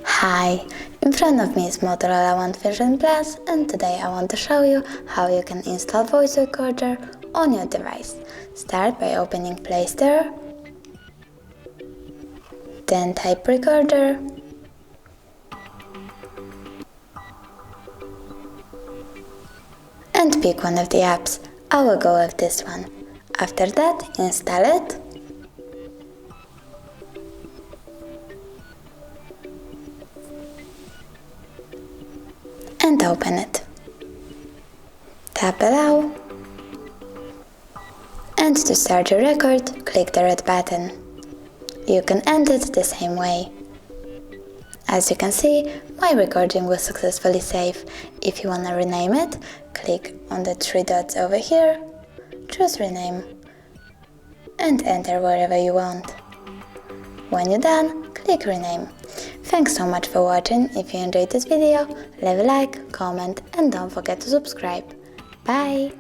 Hi, in front of me is Motorola One Fusion Plus, and today I want to show you how you can install voice recorder on your device. Start by opening Play Store, then type recorder, and pick one of the apps. I will go with this one. After that, install it, and open it. Tap Allow, and to start your record, click the red button. You can end it the same way. As you can see, my recording was successfully saved. If you want to rename it, click on the three dots over here, choose Rename, and enter wherever you want. When you're done, click Rename. Thanks so much for watching. If you enjoyed this video, leave a like, comment, and don't forget to subscribe. Bye!